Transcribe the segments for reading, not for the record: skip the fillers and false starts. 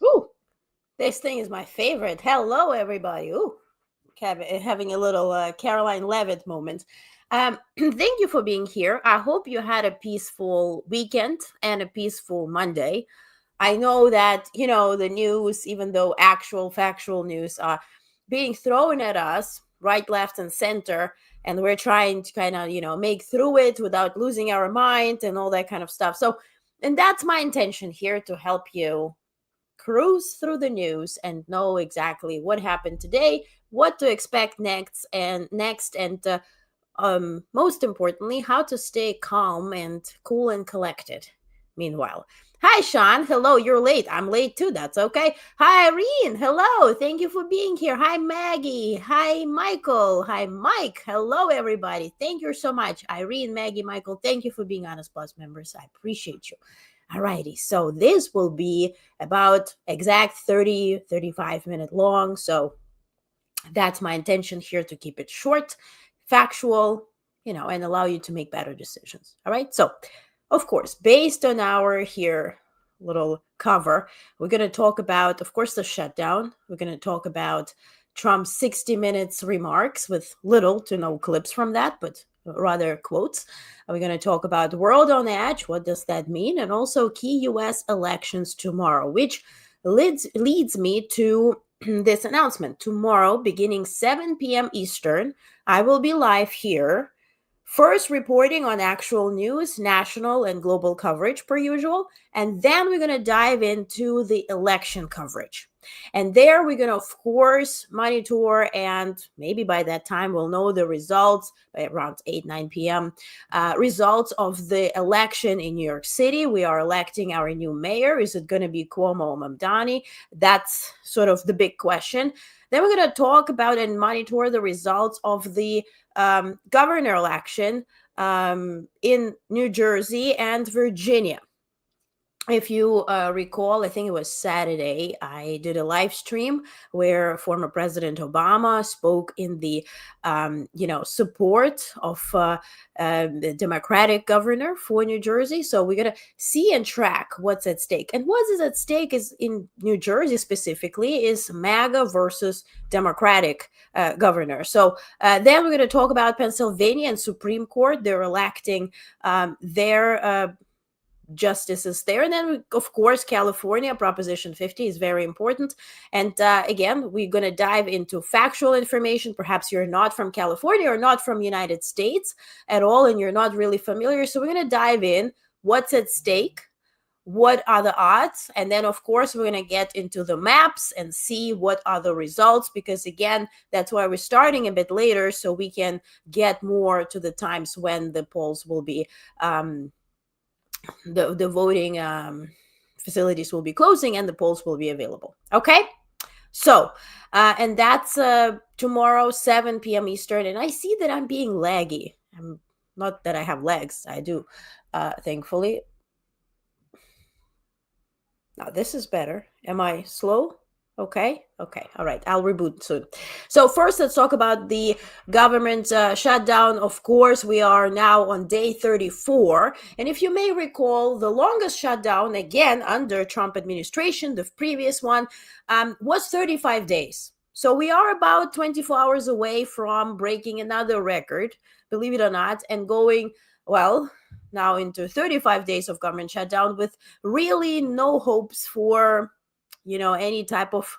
Ooh, this thing is my favorite. Hello, everybody. Ooh, having a little Caroline Levitt moment. Thank you for being here. I hope you had a peaceful weekend and a peaceful Monday. I know that, the news, even though actual factual news are being thrown at us right, left, and center, and we're trying to kind of, make through it without losing our mind and all that kind of stuff. So, and that's my intention here, to help you cruise through the news and know exactly what happened today, what to expect next, and most importantly, how to stay calm and cool and collected. Meanwhile, hi Sean, hello. You're late. I'm late too. That's okay. Hi Irene, hello. Thank you for being here. Hi Maggie. Hi Michael. Hi Mike. Hello everybody. Thank you so much, Irene, Maggie, Michael. Thank you for being Honest Plus members. I appreciate you. Alrighty, so this will be about exact 35 minute long. So that's my intention here, to keep it short, factual, and allow you to make better decisions. All right. So, of course, based on our here little cover, we're going to talk about, of course, the shutdown. We're going to talk about Trump's 60 minutes remarks with little to no clips from that, but rather quotes. We're going to talk about the world on edge. What does that mean? And also key U.S. elections tomorrow, which leads me to this announcement. Tomorrow, beginning 7 p.m. Eastern, I will be live here, first reporting on actual news, national and global coverage per usual, and then we're going to dive into the election coverage. And there we're going to, of course, monitor, and maybe by that time we'll know the results by around 9 p.m. Results of the election in New York City. We are electing our new mayor. Is it going to be Cuomo or Mamdani? That's sort of the big question. Then we're going to talk about and monitor the results of the governor election in New Jersey and Virginia. If you recall, I think it was Saturday, I did a live stream where former President Obama spoke in the, support of the Democratic governor for New Jersey. So we're going to see and track what's at stake. And what is at stake is, in New Jersey specifically, is MAGA versus Democratic governor. So then we're going to talk about Pennsylvania and Supreme Court. They're electing their justices there. And then, of course, California, Proposition 50 is very important. And again, we're going to dive into factual information. Perhaps you're not from California or not from United States at all, and you're not really familiar. So we're going to dive in what's at stake, what are the odds, and then of course we're going to get into the maps and see what are the results, because again, that's why we're starting a bit later, so we can get more to the times when the polls will be the voting facilities will be closing and the polls will be available. Okay, so and that's tomorrow 7 p.m. Eastern. And I see that I'm being laggy. I'm not that I have legs, I do, thankfully. Now this is better. Am I slow? Okay. All right. I'll reboot soon. So first, let's talk about the government shutdown. Of course, we are now on day 34. And if you may recall, the longest shutdown, again, under Trump administration, the previous one, was 35 days. So we are about 24 hours away from breaking another record, believe it or not, and going, well, now into 35 days of government shutdown with really no hopes for any type of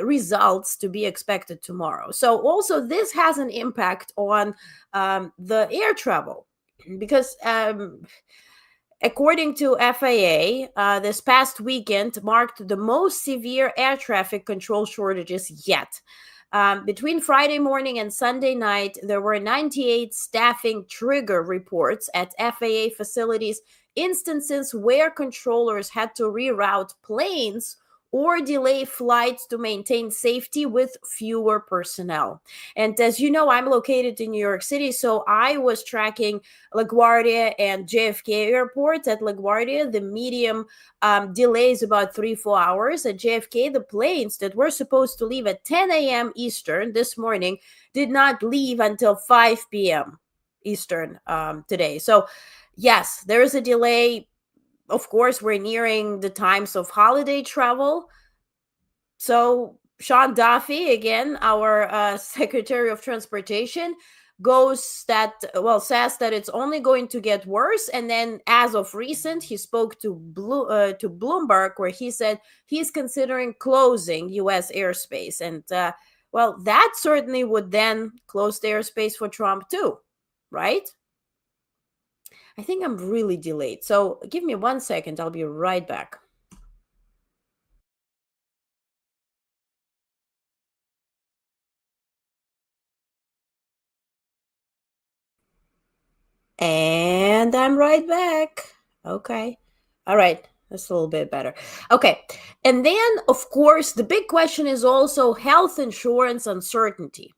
results to be expected tomorrow. So also this has an impact on the air travel, because according to FAA, this past weekend marked the most severe air traffic control shortages yet. Between Friday morning and Sunday night, there were 98 staffing trigger reports at FAA facilities, instances where controllers had to reroute planes or delay flights to maintain safety with fewer personnel. And as you know, I'm located in New York City, so I was tracking LaGuardia and JFK airports. At LaGuardia, the medium delay is about 3-4 hours. At JFK, the planes that were supposed to leave at 10 a.m. Eastern this morning did not leave until 5 p.m. Eastern today. So yes, there is a delay. Of course, we're nearing the times of holiday travel. So Sean Duffy, again, our Secretary of Transportation, says that it's only going to get worse. And then as of recent, he spoke to Bloomberg, where he said he's considering closing U.S. airspace. And that certainly would then close the airspace for Trump too, right? I think I'm really delayed. So give me 1 second. I'll be right back. And I'm right back. Okay. All right. That's a little bit better. Okay. And then, of course, the big question is also health insurance uncertainty.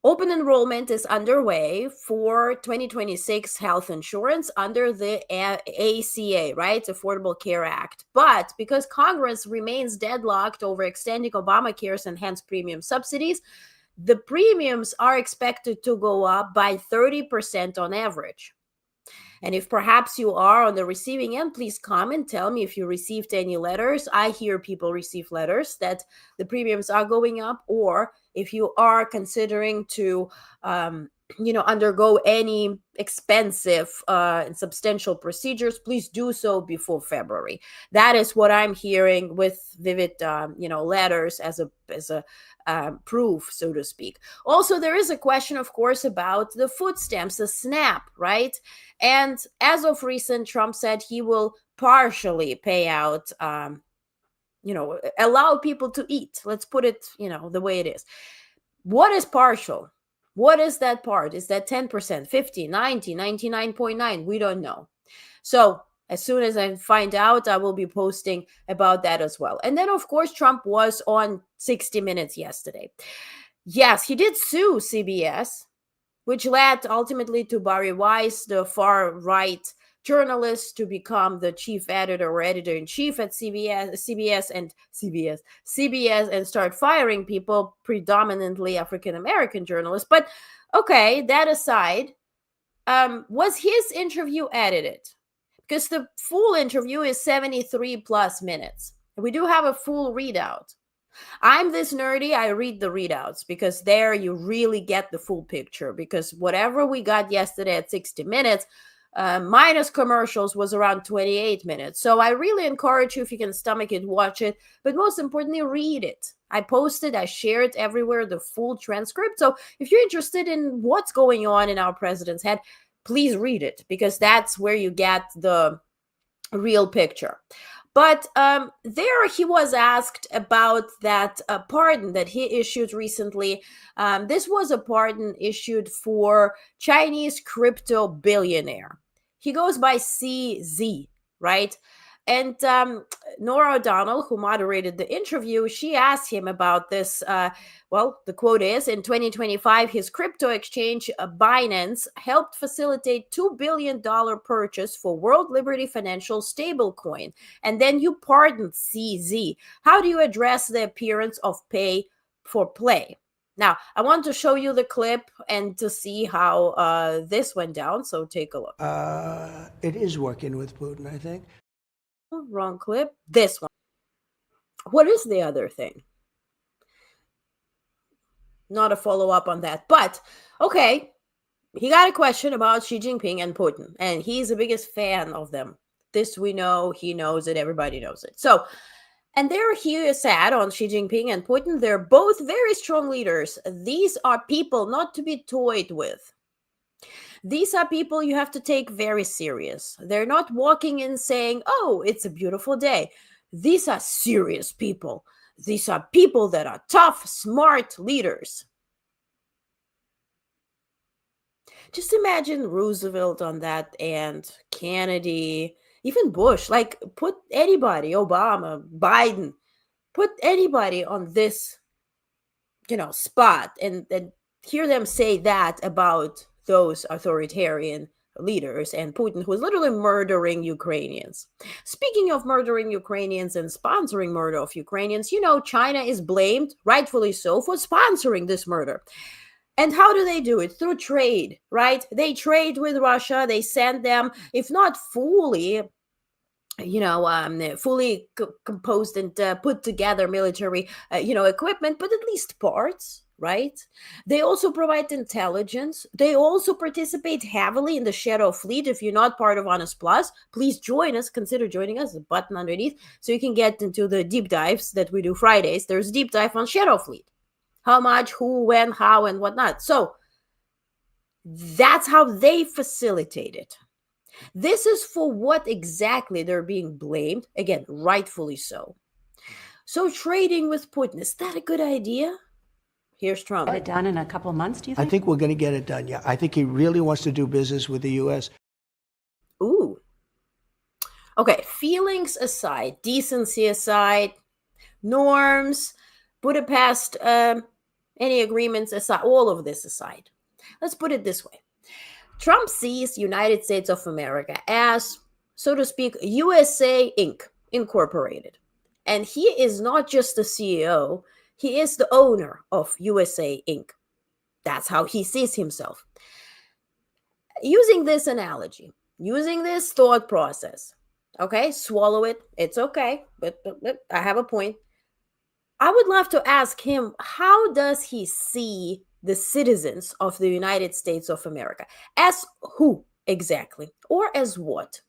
Open enrollment is underway for 2026 health insurance under the ACA, right? Affordable Care Act. But because Congress remains deadlocked over extending Obamacare's enhanced premium subsidies, the premiums are expected to go up by 30% on average. And if perhaps you are on the receiving end, please comment, tell me if you received any letters. I hear people receive letters that the premiums are going up, or if you are considering to undergo any expensive and substantial procedures, please do so before February. That is what I'm hearing with vivid letters as a proof, so to speak. Also, there is a question, of course, about the food stamps, the SNAP, right? And as of recent, Trump said he will partially pay out, allow people to eat. Let's put it, the way it is. What is partial? What is that part? Is that 10%, 50, 90, 99.9? We don't know. So as soon as I find out, I will be posting about that as well. And then, of course, Trump was on 60 Minutes yesterday. Yes, he did sue CBS, which led ultimately to Barry Weiss, the far-right journalist, to become the chief editor or editor-in-chief at CBS and start firing people, predominantly African-American journalists. But okay, that aside, was his interview edited? Because the full interview is 73 plus minutes. We do have a full readout. I'm this nerdy, I read the readouts, because there you really get the full picture. Because whatever we got yesterday at 60 Minutes, minus commercials was around 28 minutes. So I really encourage you, if you can stomach it, watch it. But most importantly, read it. I posted, I shared everywhere the full transcript. So if you're interested in what's going on in our president's head, please read it, because that's where you get the real picture. But there he was asked about that pardon that he issued recently. This was a pardon issued for Chinese crypto billionaire. He goes by CZ, right? And Nora O'Donnell, who moderated the interview, she asked him about this. Well, the quote is, in 2025, his crypto exchange, Binance, helped facilitate $2 billion purchase for World Liberty Financial stablecoin. And then you pardoned CZ. How do you address the appearance of pay for play? Now, I want to show you the clip and to see how this went down. So take a look. It is working with Putin, I think. Wrong clip. This one. What is the other thing? Not a follow-up on that. But, okay, he got a question about Xi Jinping and Putin, and he's the biggest fan of them. This we know, he knows it, everybody knows it. So, and there he said on Xi Jinping and Putin, they're both very strong leaders. These are people not to be toyed with. These are people you have to take very serious. They're not walking in saying, oh, it's a beautiful day. These are serious people. These are people that are tough, smart leaders. Just imagine Roosevelt on that end, Kennedy, even Bush. Like, put anybody, Obama, Biden, put anybody on this, spot and hear them say that about those authoritarian leaders and Putin, who is literally murdering Ukrainians. Speaking of murdering Ukrainians and sponsoring murder of Ukrainians, China is blamed, rightfully so, for sponsoring this murder. And how do they do it? Through trade, right? They trade with Russia. They send them, if not fully, fully composed and put together military, equipment, but at least parts, right? They also provide intelligence. They also participate heavily in the Shadow Fleet. If you're not part of Onest Plus, please join us. Consider joining us. The button underneath, so you can get into the deep dives that we do Fridays. There's a deep dive on Shadow Fleet. How much, who, when, how, and whatnot. So that's how they facilitate it. This is for what exactly they're being blamed. Again, rightfully so. So trading with Putin, is that a good idea? Here's Trump. Get it done in a couple of months, do you think? I think we're going to get it done, yeah. I think he really wants to do business with the U.S. Ooh. Okay, feelings aside, decency aside, norms, Budapest, any agreements aside, all of this aside. Let's put it this way. Trump sees United States of America as, so to speak, USA Inc., Incorporated. And he is not just the CEO, he is the owner of USA Inc. That's how he sees himself. Using this analogy, using this thought process, okay, swallow it, it's okay, but I have a point. I would love to ask him, how does he see the citizens of the United States of America? As who exactly? Or as what?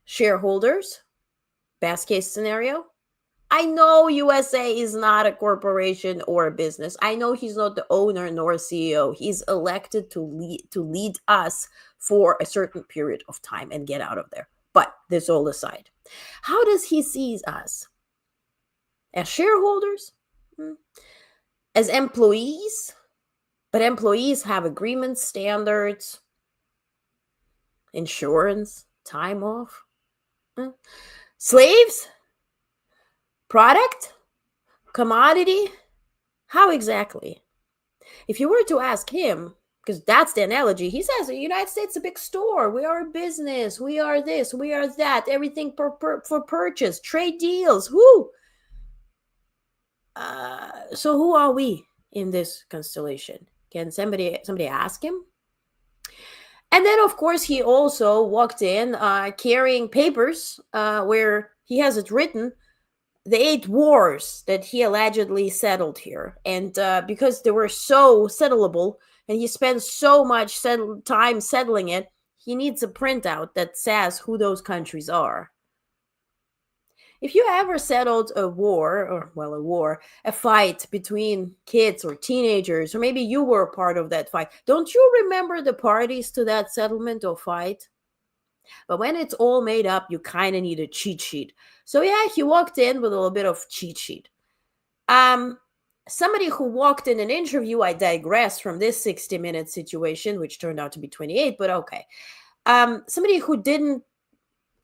Shareholders? Best case scenario? I know USA is not a corporation or a business. I know he's not the owner nor CEO. He's elected to lead us for a certain period of time and get out of there. But this all aside, how does he see us? As shareholders? As employees? But employees have agreements, standards, insurance, time off. Slaves? Product? Commodity? How exactly? If you were to ask him, because that's the analogy, he says the United States is a big store. We are a business. We are this. We are that. Everything for purchase. Trade deals. Whoo! So who are we in this constellation? Can somebody ask him? And then, of course, he also walked in carrying papers where he has it written, the 8 wars that he allegedly settled here. And because they were so settlable and he spent so much time settling it, he needs a printout that says who those countries are. If you ever settled a fight between kids or teenagers, or maybe you were a part of that fight, don't you remember the parties to that settlement or fight? But when it's all made up, you kind of need a cheat sheet. So yeah, he walked in with a little bit of cheat sheet. Somebody who walked in an interview, I digress from this 60-minute situation, which turned out to be 28, but okay. Somebody who didn't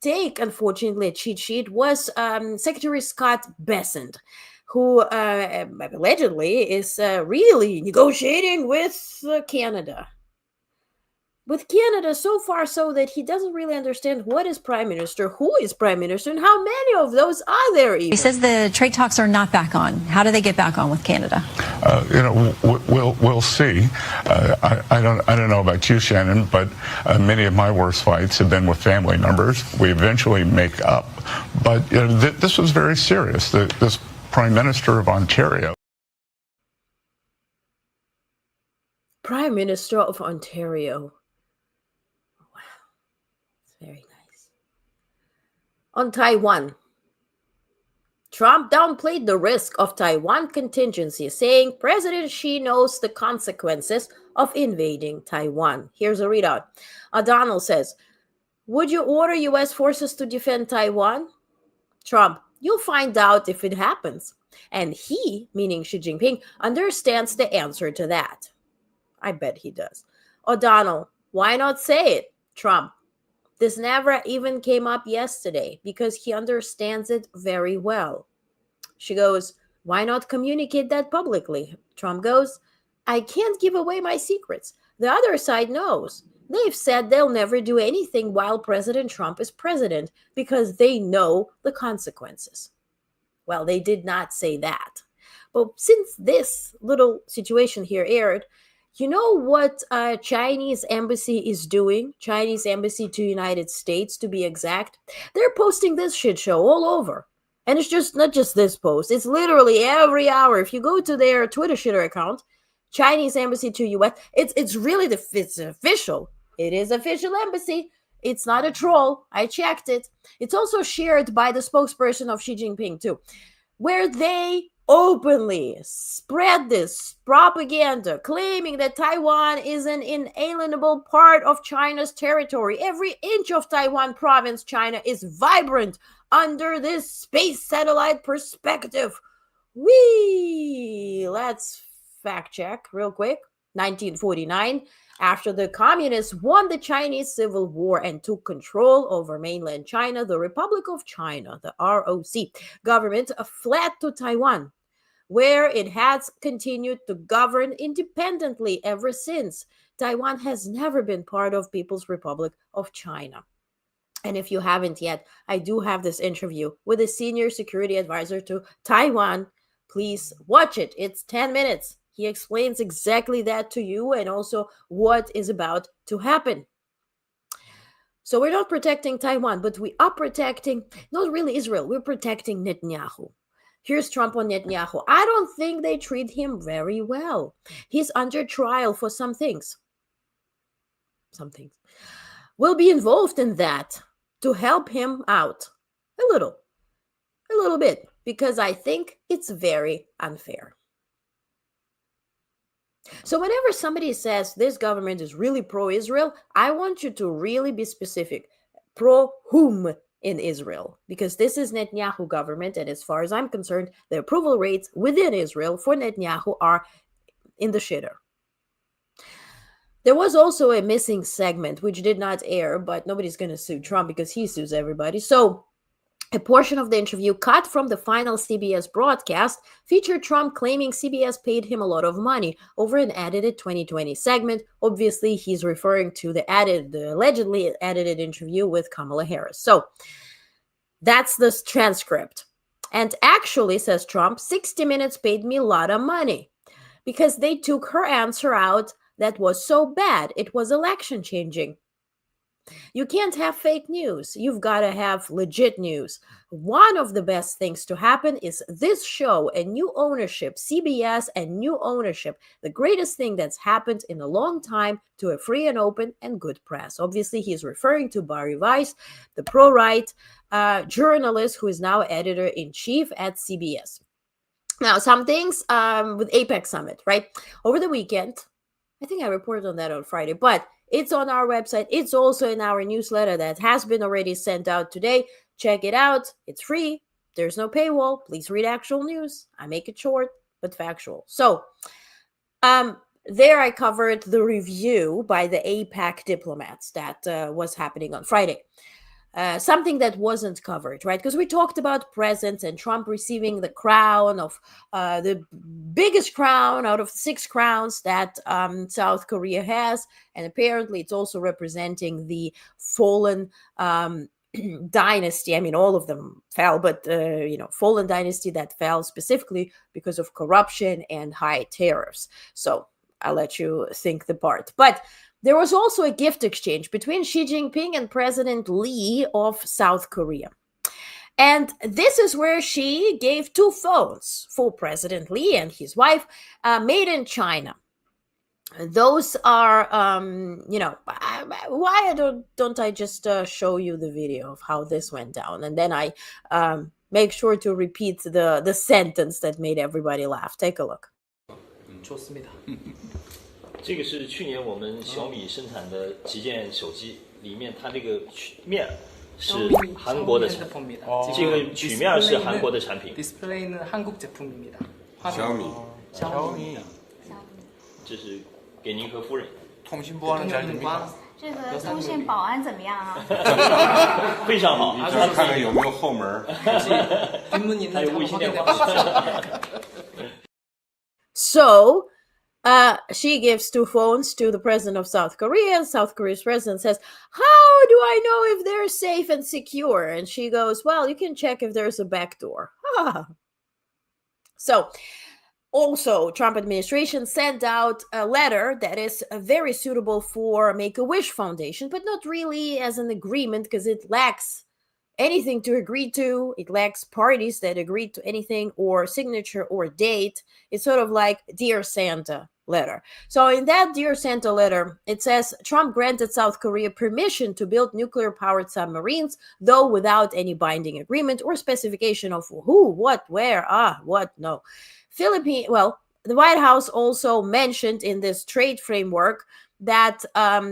take, unfortunately, a cheat sheet was Secretary Scott Bessent, who allegedly is really negotiating with Canada. With Canada, so far so that he doesn't really understand what is prime minister, who is prime minister, and how many of those are there even. He says the trade talks are not back on. How do they get back on with Canada? We'll see. I don't know about you, Shannon, but many of my worst fights have been with family members. We eventually make up. But this was very serious. This Prime Minister of Ontario. Prime Minister of Ontario. Very nice. On Taiwan, Trump downplayed the risk of Taiwan contingency, saying President Xi knows the consequences of invading Taiwan. Here's a readout. O'Donnell says, would you order U.S. forces to defend Taiwan? Trump, you'll find out if it happens. And he, meaning Xi Jinping, understands the answer to that. I bet he does. O'Donnell, why not say it? Trump, this never even came up yesterday because he understands it very well. She goes, why not communicate that publicly? Trump goes, I can't give away my secrets. The other side knows. They've said they'll never do anything while President Trump is president because they know the consequences. Well, they did not say that. But since this little situation here aired, you know what Chinese embassy is doing? Chinese embassy to United States, to be exact. They're posting this shit show all over. And it's just not just this post. It's literally every hour. If you go to their Twitter shitter account, Chinese embassy to U.S., it's really it's official. It is official embassy. It's not a troll. I checked it. It's also shared by the spokesperson of Xi Jinping too, where they openly spread this propaganda claiming that Taiwan is an inalienable part of China's territory. Every inch of Taiwan province, China, is vibrant under this space satellite perspective. Let's fact check real quick. 1949, after the communists won the Chinese Civil War and took control over mainland China, the Republic of China, the ROC government, fled to Taiwan, where it has continued to govern independently ever since. Taiwan has never been part of People's Republic of China. And if you haven't yet, I do have this interview with a senior security advisor to Taiwan. Please watch it. It's 10 minutes. He explains exactly that to you and also what is about to happen. So we're not protecting Taiwan, but we are protecting, not really Israel, we're protecting Netanyahu. Here's Trump on Netanyahu. I don't think they treat him very well. He's under trial for some things. Some things. We'll be involved in that to help him out a little bit, because I think it's very unfair. So whenever somebody says this government is really pro-Israel, I want you to really be specific. Pro whom in Israel? Because this is Netanyahu government, and as far as I'm concerned, the approval rates within Israel for Netanyahu are in the shitter. There was also a missing segment which did not air, but nobody's going to sue Trump because he sues everybody. So a portion of the interview cut from the final CBS broadcast featured Trump claiming CBS paid him a lot of money over an edited 2020 segment. Obviously, he's referring to the allegedly edited interview with Kamala Harris. So that's the transcript. And actually, says Trump, 60 Minutes paid me a lot of money because they took her answer out that was so bad. It was election changing. You can't have fake news. You've got to have legit news. One of the best things to happen is this show and new ownership, CBS and new ownership, the greatest thing that's happened in a long time to a free and open and good press. Obviously, he's referring to Barry Weiss, the pro-right journalist who is now editor-in-chief at CBS. Now, some things with APEC Summit, right? Over the weekend, I think I reported on that on Friday, but it's on our website. It's also in our newsletter that has been already sent out today. Check it out. It's free. There's no paywall. Please read actual news. I make it short, but factual. So there I covered the review by the APEC diplomats that was happening on Friday. Something that wasn't covered, right? Because we talked about presents and Trump receiving the crown of the biggest crown out of 6 crowns that South Korea has. And apparently it's also representing the fallen dynasty. I mean, all of them fell, but, fallen dynasty that fell specifically because of corruption and high tariffs. So I'll let you think the part. But there was also a gift exchange between Xi Jinping and President Lee of South Korea. And this is where Xi gave 2 phones for President Lee and his wife, made in China. Those are, why don't I just show you the video of how this went down? And then I make sure to repeat the sentence that made everybody laugh. Take a look. 좋습니다. 这个是去年我们小米生产的旗舰手机，里面它这个面是韩国的产品，这个曲面是韩国的产品。디스플레이는 한국 제품입니다. 小米，这是给您和夫人。通信部安全怎么样？这个通信保安怎么样啊？非常好，看看有没有后门。还有卫星电话。So. She gives 2 phones to the president of South Korea. South Korea's president says, how do I know if they're safe and secure? And she goes, well, you can check if there's a back door. So also, Trump administration sent out a letter that is very suitable for Make-A-Wish Foundation, but not really as an agreement because it lacks anything to agree to. It lacks parties that agreed to anything or signature or date. It's sort of like Dear Santa letter. So in that Dear Santa letter, it says Trump granted South Korea permission to build nuclear-powered submarines, though without any binding agreement or specification of who, what, where, what, no. The White House also mentioned in this trade framework that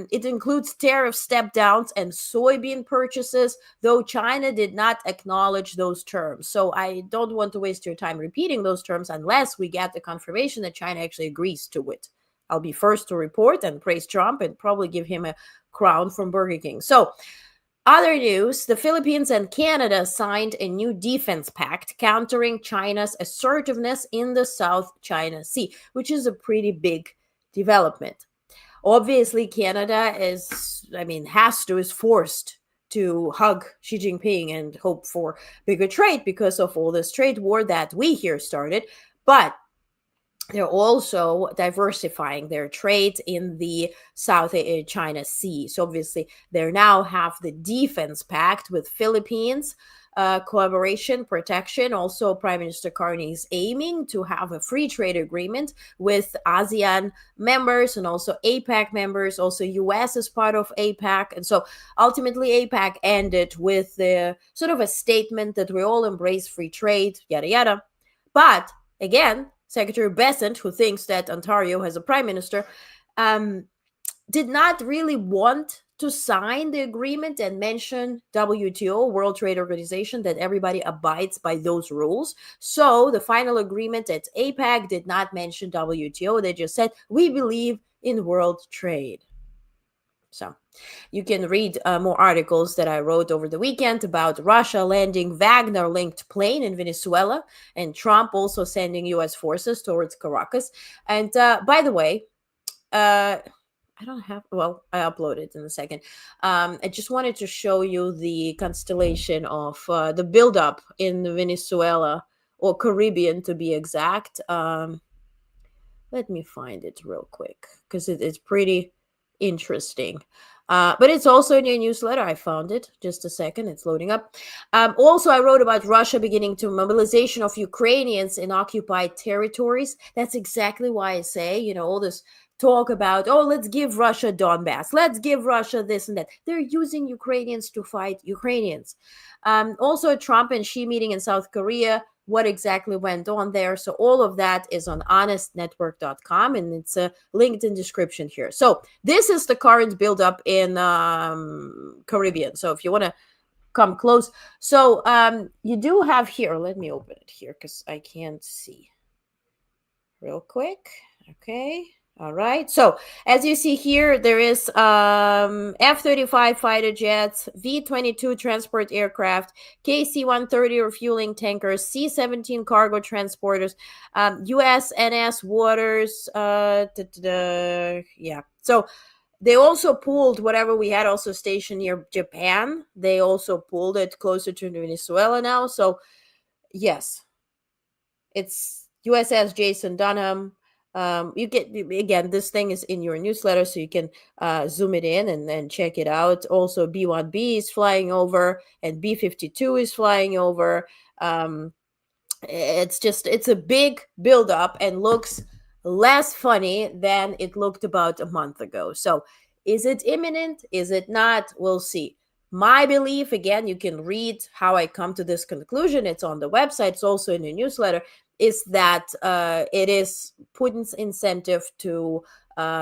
it includes tariff step-downs and soybean purchases, though China did not acknowledge those terms. So I don't want to waste your time repeating those terms unless we get the confirmation that China actually agrees to it. I'll be first to report and praise Trump and probably give him a crown from Burger King. So other news, the Philippines and Canada signed a new defense pact countering China's assertiveness in the South China Sea, which is a pretty big development. Obviously, Canada is forced to hug Xi Jinping and hope for bigger trade because of all this trade war that we here started. But they're also diversifying their trade in the South China Sea. So obviously, they now have the defense pact with Philippines, collaboration, protection. Also, Prime Minister Carney is aiming to have a free trade agreement with ASEAN members and also APEC members. Also, US is part of APEC. And so ultimately, APEC ended with sort of a statement that we all embrace free trade, yada, yada. But again, Secretary Bessent, who thinks that Ontario has a prime minister, did not really want to sign the agreement and mention WTO, World Trade Organization, that everybody abides by those rules. So the final agreement at APEC did not mention WTO. They just said, we believe in world trade. So you can read more articles that I wrote over the weekend about Russia landing Wagner-linked plane in Venezuela and Trump also sending U.S. forces towards Caracas. And by the way, I upload it in a second. I just wanted to show you the constellation of the buildup in Venezuela, or Caribbean to be exact. Let me find it real quick because it's pretty interesting. But it's also in your newsletter. I found it. Just a second. It's loading up. Also, I wrote about Russia beginning to mobilization of Ukrainians in occupied territories. That's exactly why I say, all this talk about, let's give Russia Donbass. Let's give Russia this and that. They're using Ukrainians to fight Ukrainians. Also, Trump and Xi meeting in South Korea. What exactly went on there. So all of that is on honestnetwork.com, and it's linked in description here. So this is the current buildup in Caribbean. So if you want to come close. So you do have here, let me open it here because I can't see real quick. Okay. All right. So as you see here, there is F-35 fighter jets, V-22 transport aircraft, KC-130 refueling tankers, C-17 cargo transporters, USNS waters. Yeah. So they also pulled whatever we had also stationed near Japan. They also pulled it closer to Venezuela now. So yes, it's USS Jason Dunham. You get, again, this thing is in your newsletter, so you can zoom it in and then check it out. Also, B-1B is flying over, and B-52 is flying over. It's a big buildup and looks less funny than it looked about a month ago. So is it imminent? Is it not? We'll see. My belief, again, you can read how I come to this conclusion. It's on the website. It's also in the newsletter, is that it is Putin's incentive to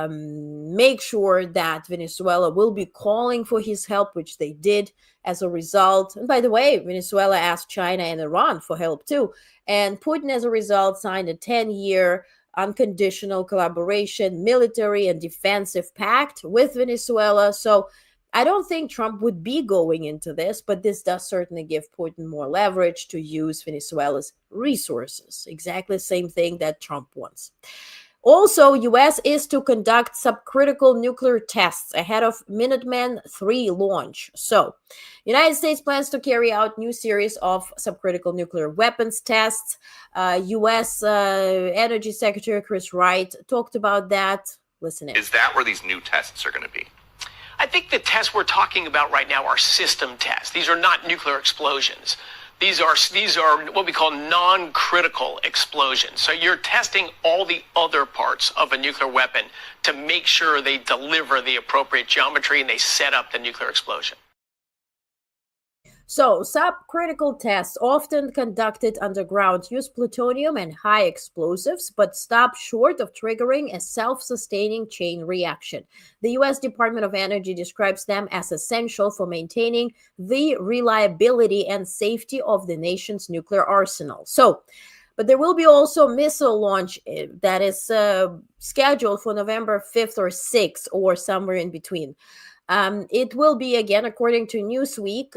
make sure that Venezuela will be calling for his help, which they did as a result. And by the way, Venezuela asked China and Iran for help too. And Putin, as a result, signed a 10-year unconditional collaboration, military and defensive pact with Venezuela. So I don't think Trump would be going into this, but this does certainly give Putin more leverage to use Venezuela's resources. Exactly the same thing that Trump wants. Also, U.S. is to conduct subcritical nuclear tests ahead of Minuteman III launch. So, United States plans to carry out new series of subcritical nuclear weapons tests. U.S. Energy Secretary Chris Wright talked about that. Listen in. Is that where these new tests are going to be? I think the tests we're talking about right now are system tests. These are not nuclear explosions. These are what we call non-critical explosions. So you're testing all the other parts of a nuclear weapon to make sure they deliver the appropriate geometry and they set up the nuclear explosion. So, subcritical tests, often conducted underground, use plutonium and high explosives, but stop short of triggering a self-sustaining chain reaction. The U.S. Department of Energy describes them as essential for maintaining the reliability and safety of the nation's nuclear arsenal. So, but there will be also missile launch that is scheduled for November 5th or 6th or somewhere in between. It will be, again, according to Newsweek,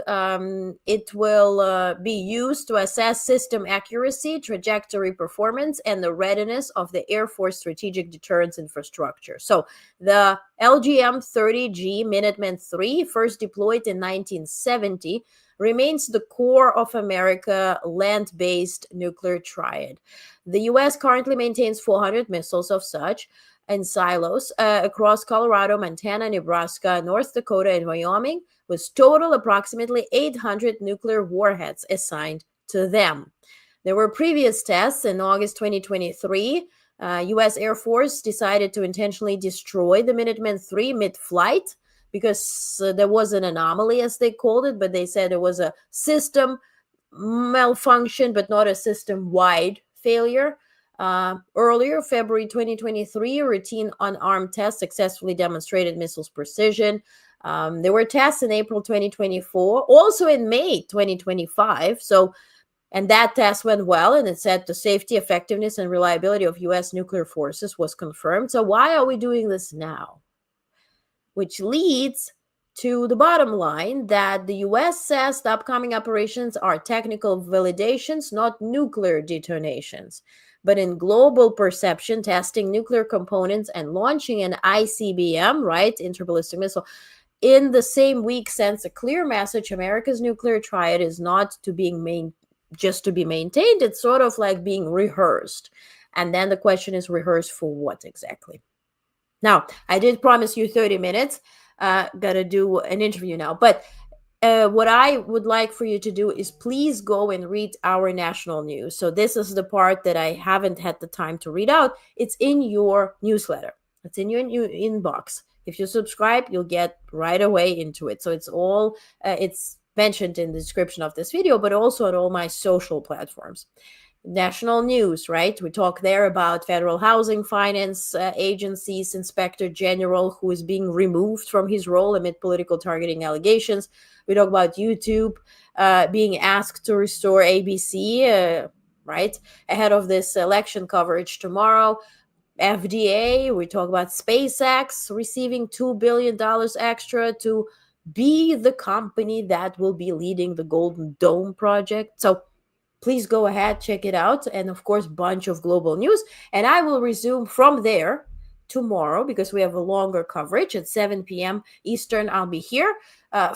it will be used to assess system accuracy, trajectory performance, and the readiness of the Air Force strategic deterrence infrastructure. So the LGM-30G Minuteman III, first deployed in 1970, remains the core of America's land-based nuclear triad. The U.S. currently maintains 400 missiles of such in silos across Colorado, Montana, Nebraska, North Dakota, and Wyoming, with total approximately 800 nuclear warheads assigned to them. There were previous tests in August 2023. U.S. Air Force decided to intentionally destroy the Minuteman III mid-flight because there was an anomaly, as they called it, but they said it was a system malfunction, but not a system-wide failure. Earlier, February 2023, a routine unarmed test successfully demonstrated missiles precision. There were tests in April 2024, also in May 2025. And that test went well, and it said the safety, effectiveness, and reliability of U.S. nuclear forces was confirmed. So why are we doing this now? Which leads to the bottom line that the U.S. says the upcoming operations are technical validations, not nuclear detonations. But in global perception, testing nuclear components and launching an ICBM, right, interballistic missile, in the same week sends a clear message: America's nuclear triad is not just to be maintained. It's sort of like being rehearsed. And then the question is, rehearsed for what exactly? Now, I did promise you 30 minutes. gotta do an interview now. But what I would like for you to do is please go and read our national news. So this is the part that I haven't had the time to read out. It's in your newsletter. It's in your inbox. If you subscribe, you'll get right away into it. So it's all, it's mentioned in the description of this video, but also on all my social platforms. National news, right? We talk there about Federal Housing Finance Agency's Inspector General who is being removed from his role amid political targeting allegations. We talk about YouTube being asked to restore ABC, right, ahead of this election coverage tomorrow. FDA, we talk about SpaceX receiving $2 billion extra to be the company that will be leading the Golden Dome project. So please go ahead, check it out. And of course, bunch of global news. And I will resume from there tomorrow because we have a longer coverage at 7 p.m. Eastern. I'll be here.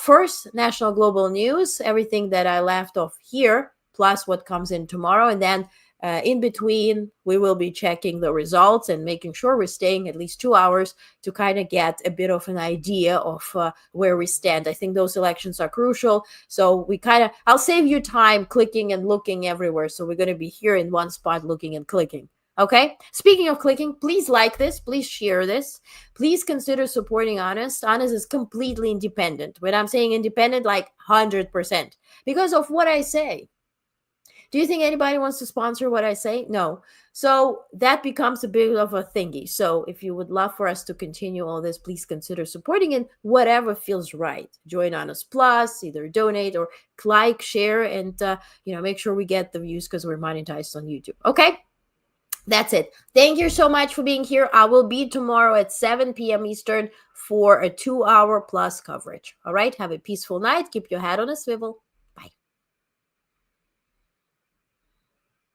First, national global news, everything that I left off here, plus what comes in tomorrow. And then in between, we will be checking the results and making sure we're staying at least 2 hours to kind of get a bit of an idea of where we stand. I think those elections are crucial. So I'll save you time clicking and looking everywhere. So we're going to be here in one spot looking and clicking. Okay. Speaking of clicking, please like this. Please share this. Please consider supporting Onest. Onest is completely independent. When I'm saying independent, like 100%, because of what I say. Do you think anybody wants to sponsor what I say? No. So that becomes a bit of a thingy. So if you would love for us to continue all this, please consider supporting in whatever feels right. Join Onest Plus, either donate or like, share, and make sure we get the views because we're monetized on YouTube. Okay? That's it. Thank you so much for being here. I will be tomorrow at 7 p.m. Eastern for a 2-hour plus coverage. All right? Have a peaceful night. Keep your head on a swivel.